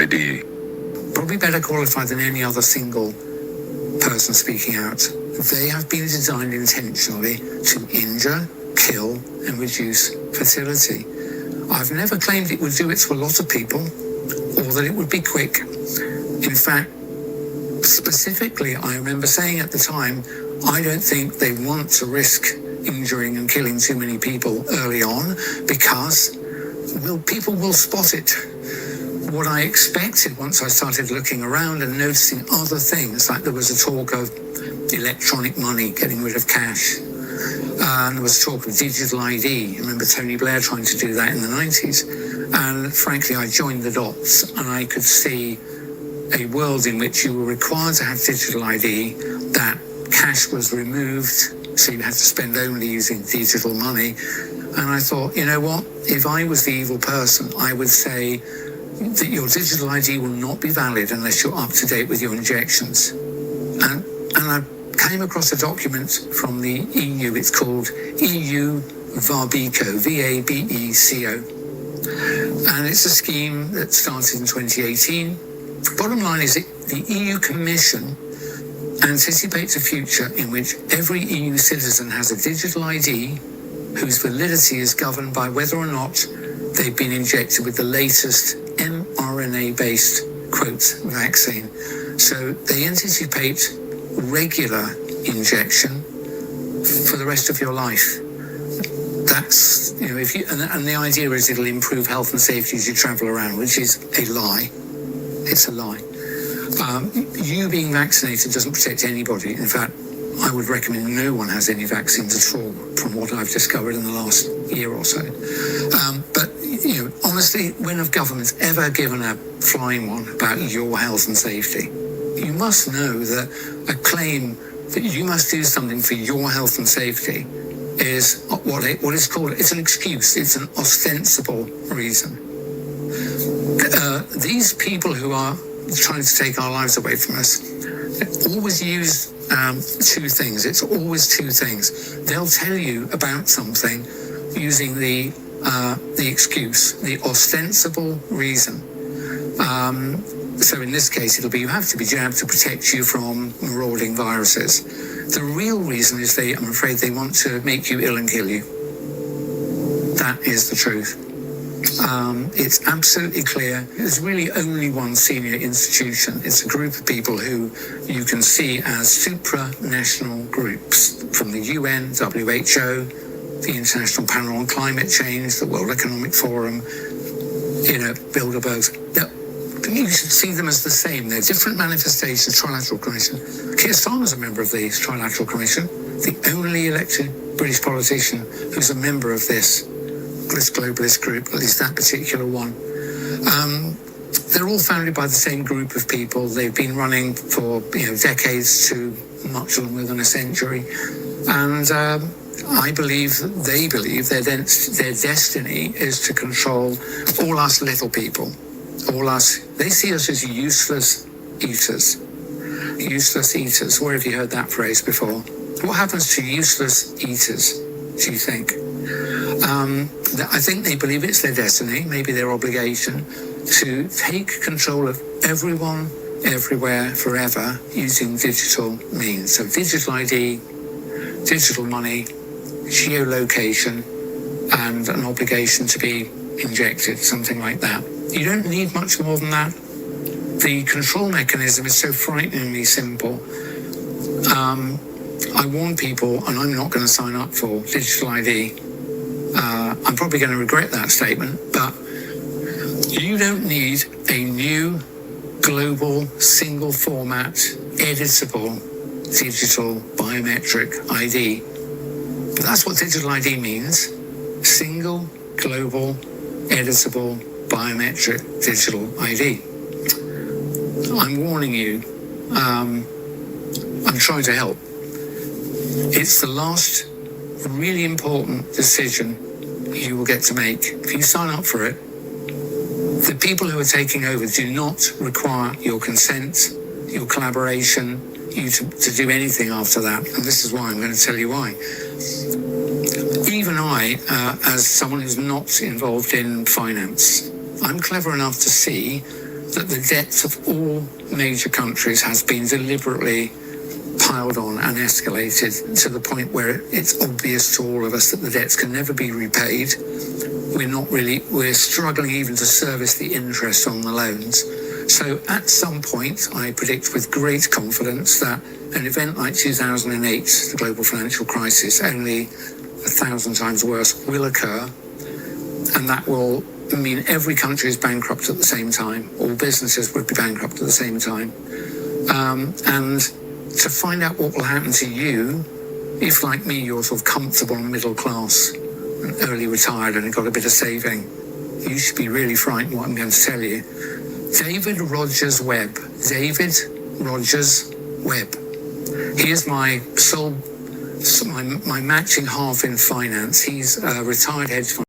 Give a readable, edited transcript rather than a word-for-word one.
ID? Probably better qualified than any other single person speaking out. They have been designed intentionally to injure, kill, and reduce fertility. I've never claimed it would do it to a lot of people, or that it would be quick. In fact, specifically, I remember saying at the time, I don't think they want to risk injuring and killing too many people early on, because people will spot it. What I expected once I started looking around and noticing other things, like there was a talk of electronic money, getting rid of cash, and there was talk of digital ID. I remember Tony Blair trying to do that in the 90s. And frankly, I joined the dots, and I could see a world in which you were required to have digital ID, that cash was removed, so you had to spend only using digital money. And I thought, you know what, if I was the evil person, I would say that your digital ID will not be valid unless you're up to date with your injections. And I came across a document from the EU. It's called EU VABECO, VABECO. And it's a scheme that started in 2018. Bottom line is the EU Commission anticipates a future in which every EU citizen has a digital ID whose validity is governed by whether or not they've been injected with the latest mRNA-based, quote, vaccine. So they anticipate regular injection for the rest of your life. That's, you know, if you, and the idea is it'll improve health and safety as you travel around, which is a lie. It's a lie. You being vaccinated doesn't protect anybody. In fact, I would recommend no one has any vaccines at all, from what I've discovered in the last year or so. But, you know, honestly, when have governments ever given a flying one about your health and safety? You must know that a claim that you must do something for your health and safety is what is called, it's an excuse, it's an ostensible reason. These people who are trying to take our lives away from us always use two things. It's always two things. They'll tell you about something using the excuse, the ostensible reason. So in this case, it'll be you have to be jabbed to protect you from marauding viruses. The real reason is I'm afraid they want to make you ill and kill you. That is the truth. It's absolutely clear. There's really only one senior institution. It's a group of people who you can see as supranational groups, from the UN, WHO, the International Panel on Climate Change, the World Economic Forum, you know, Bilderberg. You should see them as the same. They're different manifestations. Trilateral Commission. Keir Starmer's a member of the Trilateral Commission, the only elected British politician who's a member of this globalist group, at least that particular one. They're all founded by the same group of people. They've been running for decades to much longer than a century, and I believe they believe their destiny is to control all us little people, all us. They see us as useless eaters. Useless eaters. Where have you heard that phrase before? What happens to useless eaters, do you think? I think they believe it's their destiny, maybe their obligation, to take control of everyone, everywhere, forever, using digital means. So digital ID, digital money, geolocation, and an obligation to be injected, something like that. You don't need much more than that. The control mechanism is so frighteningly simple. I warn people, and I'm not going to sign up for digital ID. I'm probably going to regret that statement, but you don't need a new global single format editable digital biometric ID. But that's what digital ID means. Single global editable biometric digital ID. I'm warning you. I'm trying to help. It's the last really important decision you will get to make. If you sign up for it, the people who are taking over do not require your consent, your collaboration, you to do anything after that. And this is why I'm going to tell you why. Even I, as someone who's not involved in finance, I'm clever enough to see that the debts of all major countries has been deliberately piled on and escalated to the point where it's obvious to all of us that the debts can never be repaid. We're struggling even to service the interest on the loans. So at some point, I predict with great confidence that an event like 2008, the global financial crisis, only 1,000 times worse, will occur. And that will mean every country is bankrupt at the same time. All businesses would be bankrupt at the same time. And to find out what will happen to you, if like me, you're sort of comfortable and middle class, and early retired and got a bit of saving, you should be really frightened what I'm going to tell you. David Rogers Webb. David Rogers Webb. He is my matching half in finance. He's a retired hedge fund